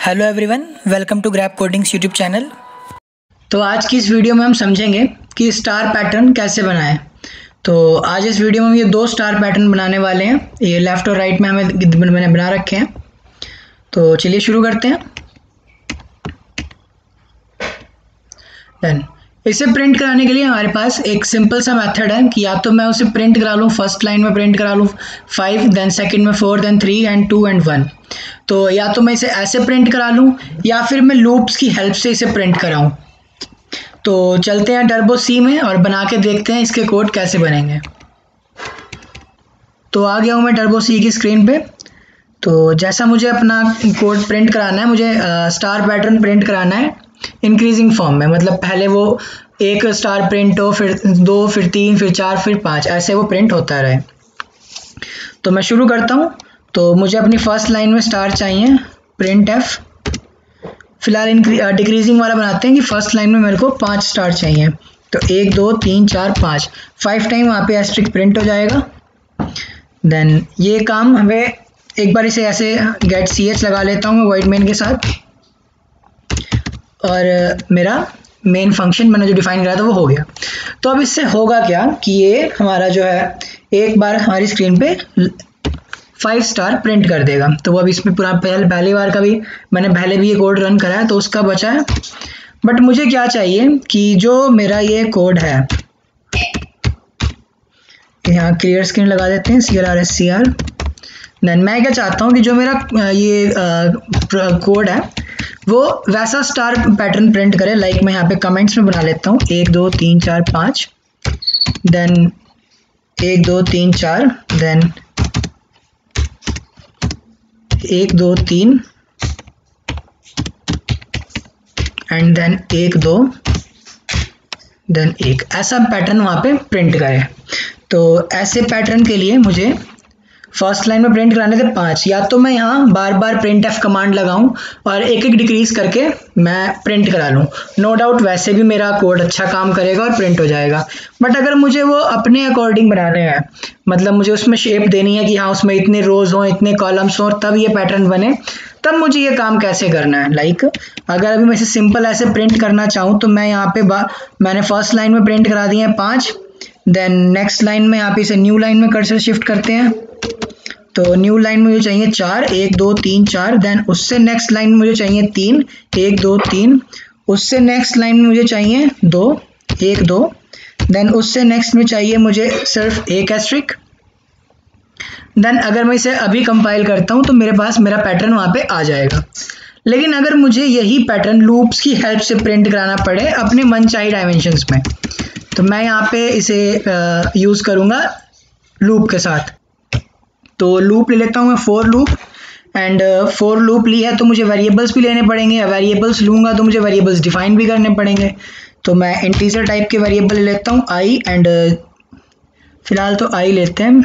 Hello everyone, welcome to Grab Codings YouTube channel. तो आज की इस वीडियो में हम समझेंगे कि स्टार पैटर्न कैसे बनाएं। तो आज इस वीडियो में हम ये दो स्टार पैटर्न बनाने वाले हैं। ये लेफ़्ट और राइट में मैंने बना रखे हैं। तो चलिए शुरू करते हैं। डन। इसे प्रिंट कराने के लिए हमारे पास एक सिंपल सा मेथड है कि या तो मैं उसे प्रिंट करा लूँ, फर्स्ट लाइन में प्रिंट करा लूँ 5, देन सेकंड में 4, देन 3 एंड 2 एंड 1। तो या तो मैं इसे ऐसे प्रिंट करा लूँ या फिर मैं लूप्स की हेल्प से इसे प्रिंट कराऊँ। तो चलते हैं टर्बो सी में और बना के देखते हैं इसके कोड कैसे बनेंगे। तो आ गया हूँ मैं टर्बो सी की स्क्रीन पे। तो जैसा मुझे अपना कोड प्रिंट कराना है, मुझे स्टार पैटर्न प्रिंट कराना है इंक्रीजिंग फॉर्म में। मतलब पहले वो एक स्टार प्रिंट हो, फिर 2, फिर 3, फिर 4, फिर 5, ऐसे वो प्रिंट होता रहे। तो मैं शुरू करता हूँ। तो मुझे अपनी फर्स्ट लाइन में स्टार चाहिए, प्रिंट एफ। फिलहाल डिक्रीजिंग वाला बनाते हैं कि फर्स्ट लाइन में मेरे को 5 स्टार चाहिए। तो 1, 2, 3, 4, 5 टाइम वहाँ पे एस्ट्रिक प्रिंट हो जाएगा। देन ये काम हमें एक बार इसे ऐसे गेट ch लगा लेता हूँ मैं वॉइड मेन के साथ, और मेरा मेन फंक्शन मैंने जो डिफाइन करा था वो हो गया। तो अब इससे होगा क्या कि ये हमारा जो है एक बार हमारी स्क्रीन पे 5 स्टार प्रिंट कर देगा। तो वो अब इसमें पूरा पहली बार का भी मैंने पहले भी ये कोड रन करा है तो उसका बचा है। बट मुझे क्या चाहिए कि जो मेरा ये कोड है, यहाँ क्लियर स्क्रीन लगा देते हैं CLR देन मैं क्या चाहता हूँ कि जो मेरा ये कोड है वो वैसा स्टार पैटर्न प्रिंट करे। लाइक मैं यहाँ पे कमेंट्स में बना लेता हूँ 1, 2, 3, 4, 5, then 1, 2, 3, 4, then 1, 2, 3 and then 1, 2, then 1, ऐसा पैटर्न वहाँ पे प्रिंट करे। तो ऐसे पैटर्न के लिए मुझे फर्स्ट लाइन में प्रिंट कराने थे 5। या तो मैं यहाँ बार बार प्रिंट एफ कमांड लगाऊं और एक एक डिक्रीज करके मैं प्रिंट करा लूँ। नो डाउट वैसे भी मेरा कोड अच्छा काम करेगा और प्रिंट हो जाएगा। बट अगर मुझे वो अपने अकॉर्डिंग बनाने हैं, मतलब मुझे उसमें शेप देनी है कि हाँ उसमें इतने रोज हों, इतने कॉलम्स हों, तब ये पैटर्न बने, तब मुझे ये काम कैसे करना है। लाइक अगर अभी मैं इसे सिंपल ऐसे प्रिंट करना चाहूँ तो मैं यहाँ पे मैंने फर्स्ट लाइन में प्रिंट करा दिए हैं 5, देन नेक्स्ट लाइन में यहाँ पे इसे न्यू लाइन में कर्सर शिफ्ट करते हैं। तो न्यू लाइन में मुझे चाहिए 4, 1, 2, 3, 4, देन उससे नेक्स्ट लाइन में मुझे चाहिए 3, 1, 2, 3, उससे नेक्स्ट लाइन में मुझे चाहिए 2, 1, 2, देन उससे नेक्स्ट में चाहिए मुझे सिर्फ एक एस्ट्रिक। देन अगर मैं इसे अभी कंपाइल करता हूँ तो मेरे पास मेरा पैटर्न वहाँ पे आ जाएगा। लेकिन अगर मुझे यही पैटर्न लूप्स की हेल्प से प्रिंट कराना पड़े अपने मनचाही डायमेंशंस में, तो मैं यहाँ पे इसे यूज़ करूँगा लूप के साथ। तो लूप ले लेता हूँ मैं for loop, and for loop ली है तो मुझे वेरिएबल्स भी लेने पड़ेंगे, या वेरिएबल्स लूँगा तो मुझे वेरिएबल्स डिफाइन भी करने पड़ेंगे। तो मैं इंटीजर टाइप के वेरिएबल ले लेता हूँ i, एंड फिलहाल तो i लेते हैं,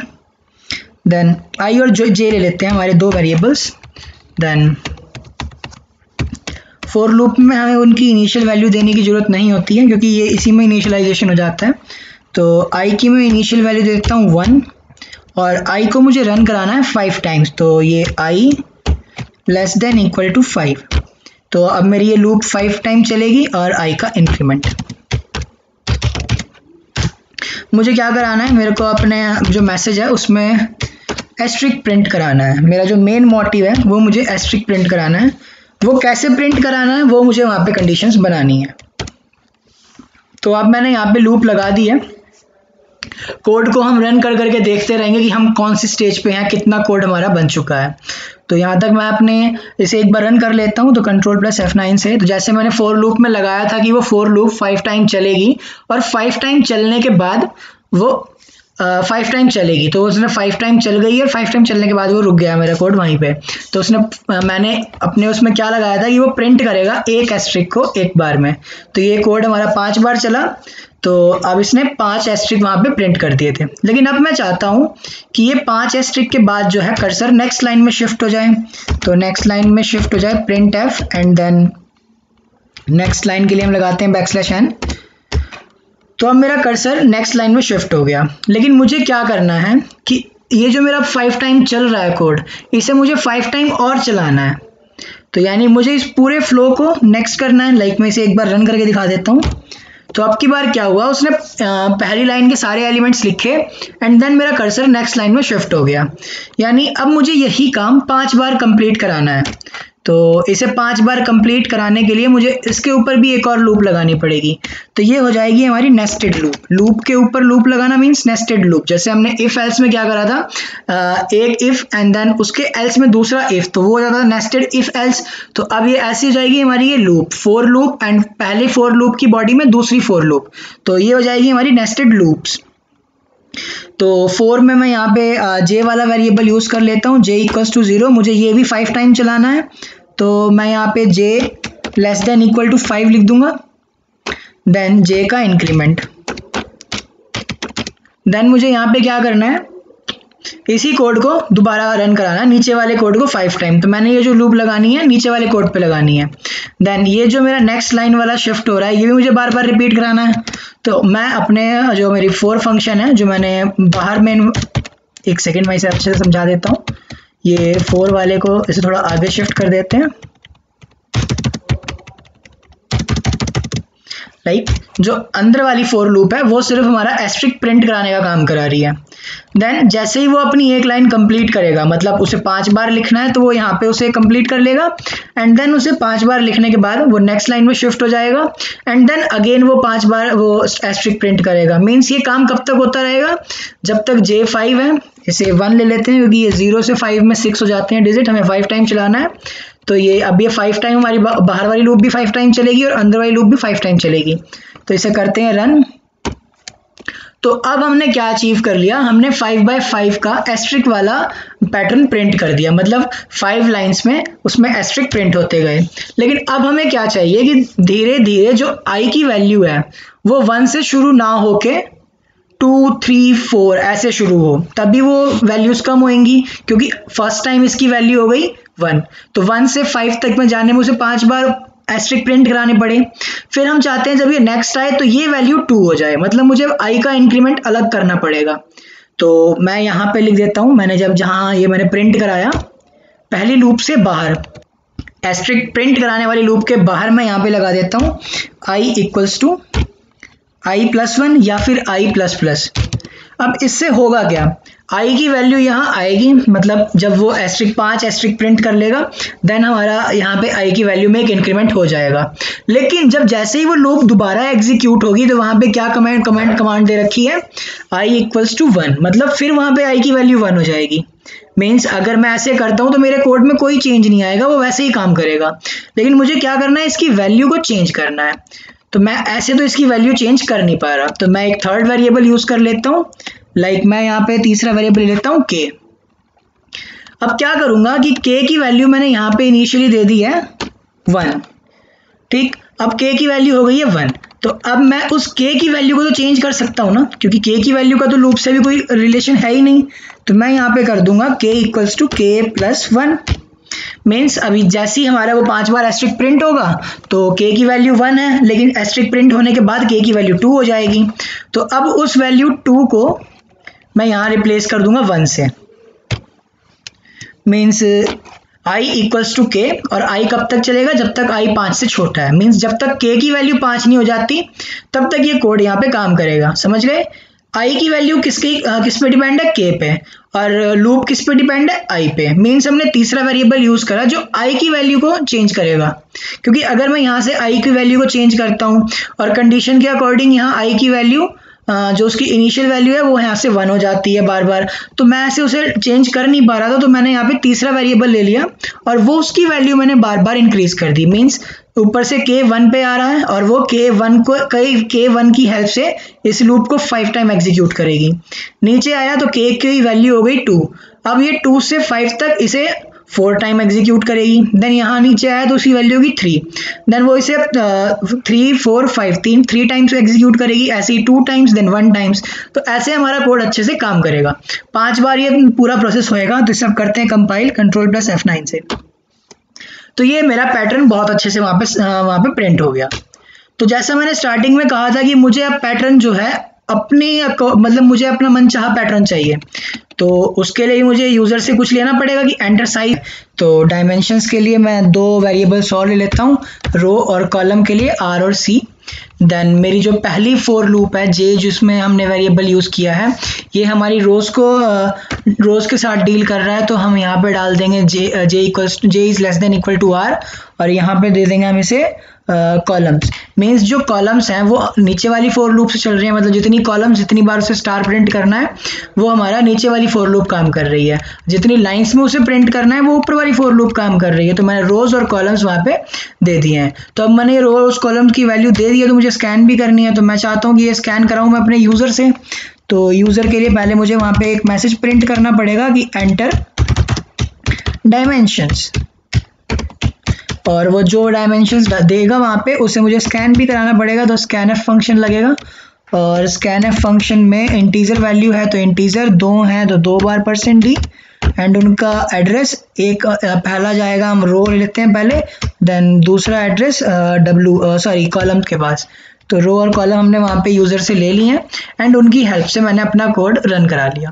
देन i और j ले लेते हैं हमारे दो वेरिएबल्स। देन फॉर लूप में हमें उनकी इनिशियल वैल्यू देने की ज़रूरत नहीं होती है क्योंकि ये इसी में इनिशियलाइजेशन हो जाता है। तो i की मैं इनिशियल वैल्यू दे देता हूँ 1, और i को मुझे रन कराना है 5 टाइम्स। तो ये i less than equal to 5। तो अब मेरी ये लूप 5 टाइम चलेगी और i का इंक्रीमेंट। मुझे क्या कराना है, मेरे को अपने जो मैसेज है उसमें एस्ट्रिक प्रिंट कराना है। मेरा जो मेन मोटिव है वो मुझे एस्ट्रिक प्रिंट कराना है। वो कैसे प्रिंट कराना है वो मुझे वहाँ पे कंडीशंस बनानी है। तो अब मैंने यहाँ पे लूप लगा दी है। कोड को हम रन कर करके देखते रहेंगे कि हम कौन सी स्टेज पे हैं, कितना कोड हमारा बन चुका है। तो यहाँ तक मैं अपने इसे एक बार रन कर लेता हूँ। तो Ctrl+F9 से, तो जैसे मैंने फॉर लूप में लगाया था कि वो फॉर लूप 5 टाइम चलेगी और 5 टाइम चलने के बाद वो 5 टाइम चलेगी। तो उसने 5 टाइम चल गई और 5 टाइम चलने के बाद वो रुक गया मेरा कोड वहीं पे। तो उसने मैंने अपने उसमें क्या लगाया था कि वो प्रिंट करेगा एक एस्ट्रिक को एक बार में। तो ये कोड हमारा 5 बार चला, तो अब इसने 5 एस्ट्रिक वहाँ पे प्रिंट कर दिए थे। लेकिन अब मैं चाहता हूँ कि ये 5 एस्ट्रिक के बाद जो है कर्सर नेक्स्ट लाइन में शिफ्ट हो जाए। तो नेक्स्ट लाइन में शिफ्ट हो जाए printf, and then next line के लिए हम लगाते हैं \n। तो अब मेरा कर्सर नेक्स्ट लाइन में शिफ्ट हो गया। लेकिन मुझे क्या करना है कि ये जो मेरा 5 टाइम चल रहा है कोड, इसे मुझे 5 टाइम और चलाना है। तो यानी मुझे इस पूरे फ्लो को नेक्स्ट करना है। लाइक मैं इसे एक बार रन करके दिखा देता हूँ। तो अब की बार क्या हुआ, उसने पहली लाइन के सारे एलिमेंट्स लिखे एंड देन मेरा कर्सर नेक्स्ट लाइन में शिफ्ट हो गया। यानी अब मुझे यही काम 5 बार कंप्लीट कराना है। तो इसे 5 बार कंप्लीट कराने के लिए मुझे इसके ऊपर भी एक और लूप लगानी पड़ेगी। तो ये हो जाएगी हमारी नेस्टेड लूप। लूप के ऊपर लूप लगाना मीन्स नेस्टेड लूप। जैसे हमने इफ एल्स में क्या करा था, एक इफ एंड देन उसके एल्स में दूसरा इफ, तो वो हो जाता था नेस्टेड इफ एल्स। तो अब ये ऐसी हो जाएगी हमारी ये लूप, 4 लूप एंड पहले 4 लूप की बॉडी में दूसरी 4 लूप। तो ये हो जाएगी हमारी नेस्टेड लूप्स। तो 4 में मैं यहाँ पे j वाला वेरिएबल यूज कर लेता हूँ, j इक्वल्स टू 0। मुझे ये भी 5 टाइम चलाना है, तो मैं यहाँ पे j less than equal to 5 लिख दूंगा, देन j का इंक्रीमेंट। देन मुझे यहाँ पे क्या करना है, इसी कोड को दोबारा रन कराना, नीचे वाले कोड को 5 टाइम। तो मैंने ये जो लूप लगानी है नीचे वाले कोड पे लगानी है। देन ये जो मेरा नेक्स्ट लाइन वाला शिफ्ट हो रहा है ये भी मुझे बार बार रिपीट कराना है। तो मैं अपने जो मेरी 4 फंक्शन है जो मैंने बाहर में, एक सेकेंड मैं इसे अच्छे से समझा देता हूँ। ये 4 वाले को इसे थोड़ा आगे शिफ्ट कर देते हैं। लाइक जो अंदर वाली 4 लूप है वो सिर्फ हमारा एस्ट्रिक प्रिंट कराने का काम करा रही है। देन जैसे ही वो अपनी एक लाइन कंप्लीट करेगा, मतलब उसे 5 बार लिखना है तो वो यहाँ पे उसे कंप्लीट कर लेगा एंड देन उसे 5 बार लिखने के बाद वो नेक्स्ट लाइन में शिफ्ट हो जाएगा एंड देन अगेन वो 5 बार वो एस्ट्रिक प्रिंट करेगा। मीन्स ये काम कब तक होता रहेगा, जब तक j5 है। इसे 1 ले लेते हैं क्योंकि ये 0 से 5 में 6 हो जाते हैं डिजिट, हमें 5 टाइम चलाना है। तो ये अब ये 5 टाइम हमारी बाहर वाली लूप भी 5 टाइम चलेगी और अंदर वाली लूप भी 5 टाइम चलेगी। तो इसे करते हैं रन। तो अब हमने क्या अचीव कर लिया, हमने 5x5 का एस्ट्रिक वाला पैटर्न प्रिंट कर दिया, मतलब 5 लाइंस में उसमें एस्ट्रिक प्रिंट होते गए। लेकिन अब हमें क्या चाहिए कि धीरे धीरे जो i की वैल्यू है वो 1 से शुरू ना होके 2, 3, 4 ऐसे शुरू हो, तभी वो वैल्यूज कम होंगी, क्योंकि फर्स्ट टाइम इसकी वैल्यू हो गई 1। तो 1 से 5 तक में जाने में उसे 5 बार एस्ट्रिक प्रिंट कराने पड़े। फिर हम चाहते हैं जब ये नेक्स्ट आए तो ये वैल्यू 2 हो जाए, मतलब मुझे i का इंक्रीमेंट अलग करना पड़ेगा। तो मैं यहाँ पे लिख देता हूँ, मैंने जहाँ ये मैंने प्रिंट कराया पहली लूप से बाहर, एस्ट्रिक प्रिंट कराने वाली लूप के बाहर मैं यहाँ पे लगा देता हूँ i इक्वल्स टू i+1 या फिर i++। अब इससे होगा क्या, i की वैल्यू यहाँ आएगी, मतलब जब वो एस्ट्रिक 5 एस्ट्रिक प्रिंट कर लेगा देन हमारा यहाँ पे i की वैल्यू में एक इंक्रीमेंट हो जाएगा। लेकिन जब जैसे ही वो लूप दोबारा एग्जीक्यूट होगी तो वहां पे क्या कमांड दे रखी है, i इक्वल्स टू 1, मतलब फिर वहां पे i की वैल्यू 1 हो जाएगी। मीन्स अगर मैं ऐसे करता हूं तो मेरे कोड में कोई चेंज नहीं आएगा, वो वैसे ही काम करेगा। लेकिन मुझे क्या करना है, इसकी वैल्यू को चेंज करना है। तो मैं ऐसे तो इसकी वैल्यू चेंज कर नहीं पा रहा, तो मैं एक थर्ड वेरिएबल यूज कर लेता हूँ। लाइक मैं यहाँ पे तीसरा वेरिएबल लेता हूँ k। अब क्या करूंगा कि k की वैल्यू मैंने यहाँ पे इनिशियली दे दी है 1, ठीक। अब k की वैल्यू हो गई है 1, तो अब मैं उस k की वैल्यू को तो चेंज कर सकता हूँ ना, क्योंकि k की वैल्यू का तो लूप से भी कोई रिलेशन है ही नहीं। तो मैं यहाँ पे कर दूंगा k equals to k+1। Means अभी जैसे ही हमारा वो 5 बार एस्ट्रिक प्रिंट होगा तो k की वैल्यू 1 है, लेकिन एस्ट्रिक प्रिंट होने के बाद k की वैल्यू 2 हो जाएगी। तो अब उस वैल्यू 2 को मैं यहाँ रिप्लेस कर दूंगा 1 से। Means i equals to k, और i कब तक चलेगा, जब तक i 5 से छोटा है। मीन्स जब तक k की वैल्यू 5 नहीं हो जाती तब तक ये कोड यहाँ पे काम करेगा, समझ गए। i की वैल्यू किस पे डिपेंड है, k पे, और लूप किस पे डिपेंड है, i पे। मीन्स हमने तीसरा वेरिएबल यूज करा जो i की वैल्यू को चेंज करेगा, क्योंकि अगर मैं यहाँ से i की वैल्यू को चेंज करता हूँ और कंडीशन के अकॉर्डिंग यहाँ i की वैल्यू जो उसकी इनिशियल वैल्यू है वो यहाँ से 1 हो जाती है बार बार, तो मैं ऐसे उसे चेंज कर नहीं पा रहा था। तो मैंने यहाँ पे तीसरा वेरिएबल ले लिया और वो उसकी वैल्यू मैंने बार बार इंक्रीज कर दी। मीन्स ऊपर से k 1 पे आ रहा है और वो k1 की हेल्प से इस लूप को 5 टाइम एग्जीक्यूट करेगी। नीचे आया तो k की वैल्यू हो गई 2, अब ये 2 से 5 तक इसे 4 टाइम एग्जीक्यूट करेगी। देन यहाँ नीचे आया तो उसकी वैल्यू होगी 3, देन वो इसे 3, 4, 5 3 टाइम्स एग्जीक्यूट करेगी, ऐसे ही 2 टाइम्स देन 1 टाइम्स। तो ऐसे हमारा कोड अच्छे से काम करेगा। 5 बार ये पूरा प्रोसेस होएगा। तो इसे करते हैं कंपाइल Ctrl+F9 से। तो ये मेरा पैटर्न बहुत अच्छे से वहाँ पे प्रिंट हो गया। तो जैसा मैंने स्टार्टिंग में कहा था कि मुझे अब पैटर्न जो है अपने मतलब मुझे अपना मनचाहा पैटर्न चाहिए, तो उसके लिए मुझे यूजर से कुछ लेना पड़ेगा कि एंटर साइज। तो डायमेंशंस के लिए मैं दो वेरिएबल्स और ले लेता हूँ, रो और कॉलम के लिए आर और सी। देन मेरी जो पहली फॉर लूप है जे, जिसमें हमने वेरिएबल यूज किया है, ये हमारी रोज के साथ डील कर रहा है, तो हम यहाँ पे डाल देंगे J is less than equal to R, और यहाँ पे दे देंगे हम इसे कॉलम्स। मीन्स जो कॉलम्स हैं वो नीचे वाली फॉर लूप से चल रही है, मतलब जितनी कॉलम्स जितनी बार उसे स्टार प्रिंट करना है वो हमारा नीचे वाली फॉर लूप काम कर रही है, जितनी लाइंस में उसे प्रिंट करना है वो ऊपर वाली फॉर लूप काम कर रही है। तो मैंने रोज और कॉलम्स वहां पे दे दिए हैं। तो अब मैंने रोज कॉलम्स की वैल्यू दे दी है, तो मुझे स्कैन भी करनी है। तो मैं चाहता हूँ कि ये स्कैन कराऊं मैं अपने यूजर से। तो यूजर के लिए पहले मुझे वहां पे एक मैसेज प्रिंट करना पड़ेगा कि एंटर डायमेंशंस, और वो जो डायमेंशंस देगा वहां पे उसे मुझे स्कैन भी कराना पड़ेगा। तो स्कैनएफ फंक्शन लगेगा, और स्कैनएफ फंक्शन में इंटीजर वैल्यू है तो इंटीजर, 2 है तो 2 बार %d, एंड उनका एड्रेस एक पहला जाएगा, हम रो लेते हैं पहले, देन दूसरा एड्रेस कॉलम के पास। तो रो और कॉलम हमने वहां पे यूजर से ले लिए हैं, एंड उनकी हेल्प से मैंने अपना कोड रन करा लिया।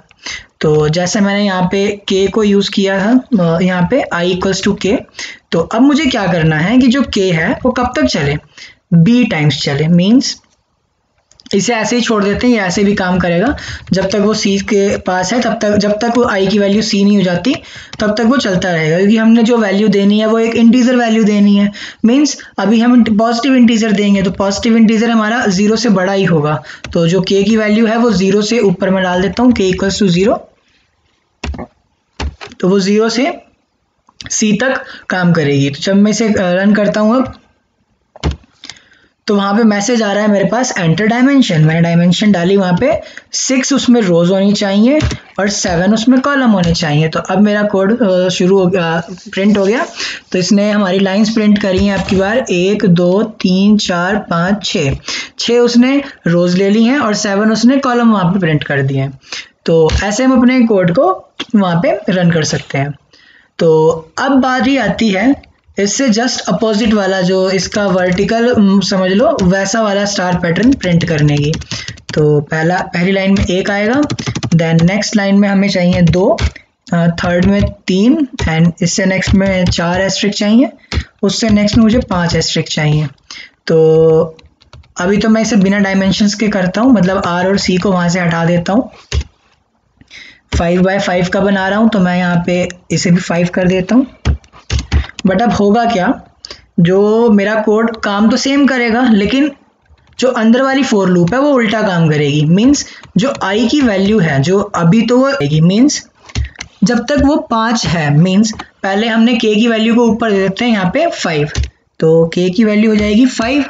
तो जैसे मैंने यहाँ पे k को यूज किया था, यहाँ पे i इक्वल्स टू k। तो अब मुझे क्या करना है कि जो k है वो कब तक चले, b टाइम्स चले। मीन्स इसे ऐसे ही छोड़ देते हैं, ये ऐसे भी काम करेगा जब तक वो c के पास है, तब तक जब तक वो i की वैल्यू c नहीं हो जाती तब तक वो चलता रहेगा, क्योंकि हमने जो वैल्यू देनी है वो एक इंटीजर वैल्यू देनी है। मीन्स अभी हम पॉजिटिव इंटीजर देंगे तो पॉजिटिव इंटीजर हमारा 0 से बड़ा ही होगा। तो जो k की वैल्यू है वो 0 से ऊपर में डाल देता हूँ, k इक्वल्स टू 0। तो वो 0 से c तक काम करेगी। तो जब मैं इसे रन करता हूँ अब, तो वहां पे मैसेज आ रहा है मेरे पास एंटर डायमेंशन। मैंने डायमेंशन डाली, वहां पे 6 उसमें रोज होनी चाहिए और 7 उसमें कॉलम होने चाहिए। तो अब मेरा कोड शुरू हो गया, प्रिंट हो गया। तो इसने हमारी लाइंस प्रिंट करी हैं आपकी बार 1 2 3 4 5 6 उसने रोज ले ली हैं और 7 उसने कॉलम वहां पे प्रिंट कर दिए हैं। तो ऐसे हम अपने कोड को वहां पे रन कर सकते हैं। तो अब बारी आती है इससे जस्ट अपोजिट वाला, जो इसका वर्टिकल समझ लो वैसा वाला स्टार पैटर्न प्रिंट करने की। तो पहली लाइन में 1 आएगा, देन नेक्स्ट लाइन में हमें चाहिए 2, थर्ड में 3, एंड इससे नेक्स्ट में 4 एस्ट्रिक चाहिए, उससे नेक्स्ट में मुझे 5 एस्ट्रिक चाहिए। तो अभी तो मैं इसे बिना डायमेंशंस के करता हूँ, मतलब r और c को वहां से हटा देता हूँ। 5x5 का बना रहा हूँ तो मैं यहाँ पे इसे भी 5 कर देता हूँ। बट अब होगा क्या, जो मेरा कोड काम तो सेम करेगा लेकिन जो अंदर वाली फॉर लूप है वो उल्टा काम करेगी। मीन्स जो i की वैल्यू है जो अभी तो वो आएगी, मीन्स जब तक वो 5 है, मीन्स पहले हमने k की वैल्यू को ऊपर दे देते हैं यहाँ पे 5, तो k की वैल्यू हो जाएगी 5।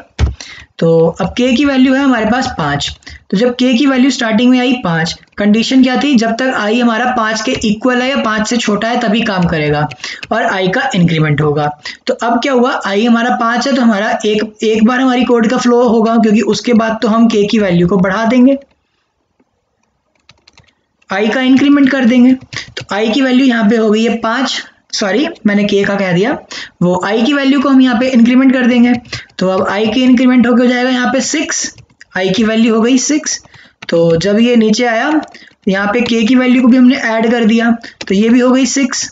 तो अब k की वैल्यू है हमारे पास 5। तो जब k की वैल्यू स्टार्टिंग में आई 5, कंडीशन क्या थी, जब तक i हमारा 5 के इक्वल है या 5 से छोटा है तभी काम करेगा और i का इंक्रीमेंट होगा। तो अब क्या हुआ, i हमारा 5 है तो हमारा एक बार हमारी कोड का फ्लो होगा, क्योंकि उसके बाद तो हम k की वैल्यू को बढ़ा देंगे, i का इंक्रीमेंट कर देंगे। तो i की वैल्यू यहाँ पे हो गई है 5, सॉरी मैंने k का कह दिया, वो i की वैल्यू को हम यहाँ पे इंक्रीमेंट कर देंगे। तो अब i की इंक्रीमेंट होकर हो जाएगा यहाँ पे 6, i की वैल्यू हो गई 6। तो जब ये नीचे आया यहाँ पे k की वैल्यू को भी हमने ऐड कर दिया तो ये भी हो गई 6।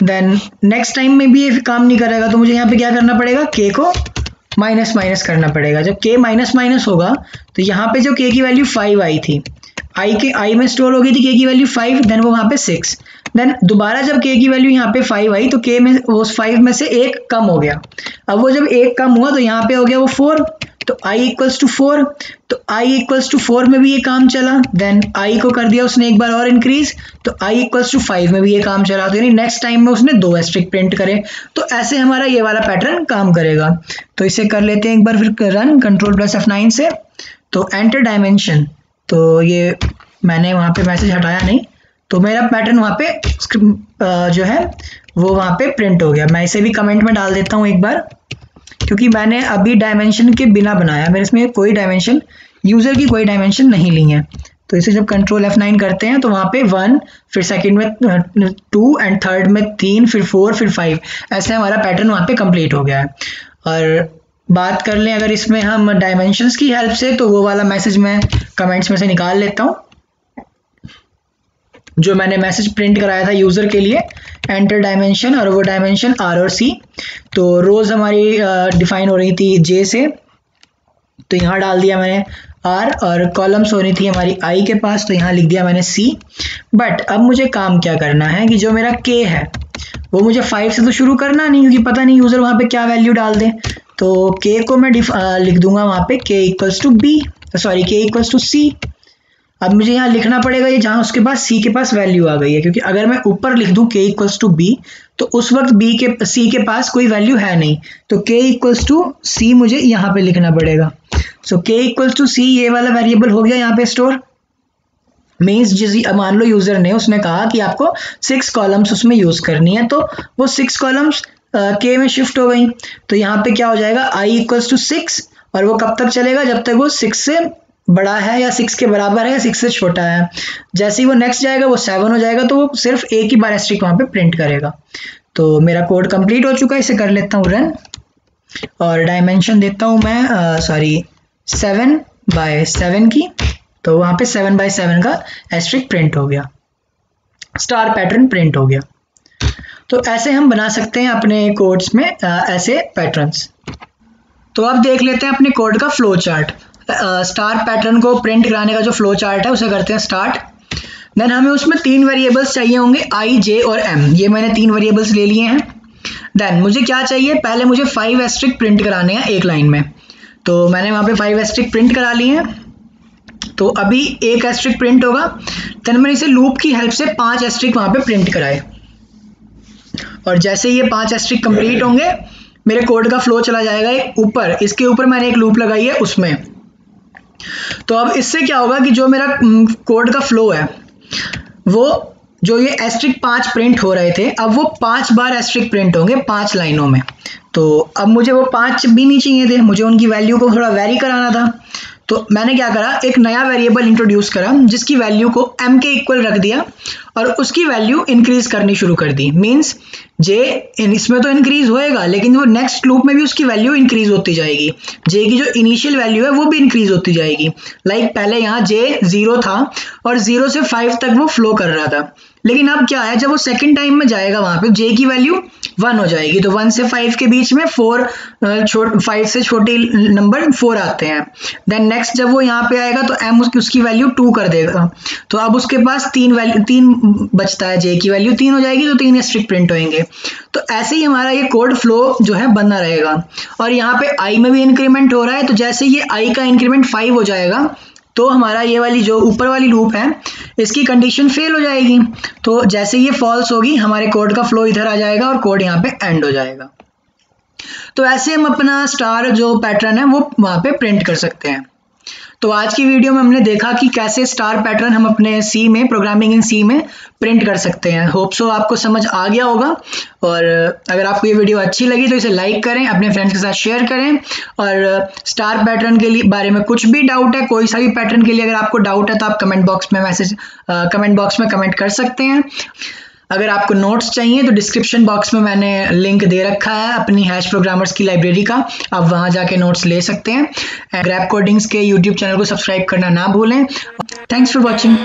देन नेक्स्ट टाइम में भी ये काम नहीं करेगा, तो मुझे यहाँ पे क्या करना पड़ेगा, k को माइनस माइनस करना पड़ेगा। जब k माइनस माइनस होगा तो यहाँ पे जो k की वैल्यू 5 आई थी, i में स्टोर हो गई थी k की वैल्यू 5, देन वो वहां पे 6, देन दोबारा जब k की वैल्यू यहाँ पे 5 आई तो k में वो 5 में से 1 कम हो गया। अब वो जब 1 कम हुआ तो यहाँ पे हो गया वो 4, तो i इक्वल्स टू 4। तो i इक्वल्स टू 4 में भी ये काम चला, देन i को कर दिया उसने एक बार और इंक्रीज, तो i इक्वल्स टू 5 में भी ये काम चला, तो यानी नेक्स्ट टाइम में उसने 2 एस्ट्रिक प्रिंट करे। तो ऐसे हमारा ये वाला पैटर्न काम करेगा। तो इसे कर लेते हैं एक बार फिर रन Ctrl+F9 से। तो एंटर डायमेंशन, तो ये मैंने वहां पे मैसेज हटाया नहीं, तो मेरा पैटर्न वहां पे जो है वो वहां पे प्रिंट हो गया। मैं इसे भी कमेंट में डाल देता हूँ एक बार, क्योंकि मैंने अभी डायमेंशन के बिना बनाया, मेरे इसमें कोई डायमेंशन यूजर की कोई डायमेंशन नहीं ली है। तो इसे जब Ctrl+F9 करते हैं तो वहां पे 1, फिर सेकंड में 2 एंड थर्ड में 3, फिर 4, फिर 5, ऐसे हमारा पैटर्न वहां पे कंप्लीट हो गया है। और बात कर लें अगर इसमें हम डायमेंशंस की हेल्प से, तो वो वाला मैसेज मैं कमेंट्स में से निकाल लेता हूँ। जो मैंने मैसेज प्रिंट कराया था यूज़र के लिए, एंटर डायमेंशन, और वो डायमेंशन आर और सी। तो रोज़ हमारी डिफाइन हो रही थी जे से, तो यहाँ डाल दिया मैंने आर, और कॉलम्स हो रही थी हमारी आई के पास, तो यहाँ लिख दिया मैंने सी। बट अब मुझे काम क्या करना है कि जो मेरा के है वो मुझे 5 से तो शुरू करना नहीं, क्योंकि पता नहीं यूज़र वहाँ पे क्या वैल्यू डाल दे। तो के को मैं लिख दूंगा वहाँ पे के इक्वल्स टू बी, सॉरी के इक्वल्स टू सी। अब मुझे यहाँ लिखना पड़ेगा ये जहाँ उसके पास सी के पास वैल्यू आ गई है, क्योंकि अगर मैं ऊपर लिख दूँ के इक्वल्स टू बी तो उस वक्त सी के पास कोई वैल्यू है नहीं, तो के इक्वल्स टू सी मुझे यहाँ पे लिखना पड़ेगा। सो के इक्वल्स टू सी ये वाला वेरिएबल हो गया यहाँ पे स्टोर। मीन्स मान लो यूजर ने उसने कहा कि आपको 6 कॉलम्स उसमें यूज करनी है, तो वो 6 कॉलम्स के में शिफ्ट हो गई। तो यहाँ पे क्या हो जाएगा, आई इक्वल्स टू 6, और वो कब तक चलेगा, जब तक वो 6 से बड़ा है या 6 के बराबर है या 6 से छोटा है। जैसे ही वो नेक्स्ट जाएगा वो 7 हो जाएगा, तो वो सिर्फ एक ही बार एस्ट्रिक वहां पे प्रिंट करेगा। तो मेरा कोड कंप्लीट हो चुका है, इसे कर लेता हूँ रन, और डायमेंशन देता हूँ मैं 7/7 की, तो वहां पे 7/7 का एस्ट्रिक प्रिंट हो गया, स्टार पैटर्न प्रिंट हो गया। तो ऐसे हम बना सकते हैं अपने कोड्स में ऐसे पैटर्न्स। तो अब देख लेते हैं अपने कोड का फ्लो चार्ट। स्टार पैटर्न को प्रिंट कराने का जो फ्लो चार्ट है उसे करते हैं स्टार्ट। देन हमें उसमें 3 वेरिएबल्स चाहिए होंगे, आई, जे और एम। ये मैंने 3 वेरिएबल्स ले लिए हैं। देन मुझे क्या चाहिए, पहले मुझे 5 एस्ट्रिक प्रिंट कराने हैं एक लाइन में, तो मैंने वहां पे 5 एस्ट्रिक प्रिंट करा लिए हैं। तो अभी एक एस्ट्रिक प्रिंट होगा, देन मैंने इसे लूप की हेल्प से 5 एस्ट्रिक वहां पे प्रिंट कराए, और जैसे ये 5 एस्ट्रिक कंप्लीट होंगे मेरे कोड का फ्लो चला जाएगा एक ऊपर, इसके ऊपर मैंने एक लूप लगाई है उसमें। तो अब इससे क्या होगा कि जो मेरा कोड का फ्लो है वो जो ये एस्ट्रिक 5 प्रिंट हो रहे थे, अब वो 5 बार एस्ट्रिक प्रिंट होंगे 5 लाइनों में। तो अब मुझे वो 5 भी नहीं चाहिए थे, मुझे उनकी वैल्यू को थोड़ा वेरी कराना था। तो मैंने क्या करा, एक नया वेरिएबल इंट्रोड्यूस करा जिसकी वैल्यू को m के इक्वल रख दिया, और उसकी वैल्यू इंक्रीज करनी शुरू कर दी। मींस जे इसमें तो इंक्रीज होएगा, लेकिन वो नेक्स्ट लूप में भी उसकी वैल्यू इंक्रीज होती जाएगी। जे की जो इनिशियल वैल्यू है वो भी इंक्रीज होती जाएगी। लाइक पहले यहाँ जे 0 था और 0 से 5 तक वो फ्लो कर रहा था, लेकिन अब क्या है, जब वो सेकंड टाइम में जाएगा वहां पे जे की वैल्यू 1 हो जाएगी। तो 1 से 5 के बीच में 5 से छोटे नंबर 4 आते हैं। देन नेक्स्ट जब वो यहाँ पे आएगा तो m उसकी वैल्यू 2 कर देगा, तो अब उसके पास 3 बचता है, जे की वैल्यू 3 हो जाएगी, तो 3 एस्ट्रिक प्रिंट होंगे। तो ऐसे ही हमारा ये कोड फ्लो जो है बना रहेगा। और यहाँ पे i में भी इंक्रीमेंट हो रहा है, तो जैसे ये i का इंक्रीमेंट 5 हो जाएगा तो हमारा ये वाली जो ऊपर वाली लूप है इसकी कंडीशन फेल हो जाएगी। तो जैसे ये फॉल्स होगी हमारे कोड का फ्लो इधर आ जाएगा और कोड यहाँ पे एंड हो जाएगा। तो ऐसे हम अपना स्टार जो पैटर्न है वो वहां पे प्रिंट कर सकते हैं। तो आज की वीडियो में हमने देखा कि कैसे स्टार पैटर्न हम अपने सी में, प्रोग्रामिंग इन सी में प्रिंट कर सकते हैं। होप सो आपको समझ आ गया होगा, और अगर आपको ये वीडियो अच्छी लगी तो इसे लाइक करें, अपने फ्रेंड्स के साथ शेयर करें। और स्टार पैटर्न के लिए बारे में कुछ भी डाउट है, कोई सा भी पैटर्न के लिए अगर आपको डाउट है तो आप कमेंट बॉक्स में कमेंट कर सकते हैं। अगर आपको नोट्स चाहिए तो डिस्क्रिप्शन बॉक्स में मैंने लिंक दे रखा है अपनी हैश प्रोग्रामर्स की लाइब्रेरी का, आप वहां जाके नोट्स ले सकते हैं। ग्रैप कोडिंग्स के यूट्यूब चैनल को सब्सक्राइब करना ना भूलें। Thanks for watching.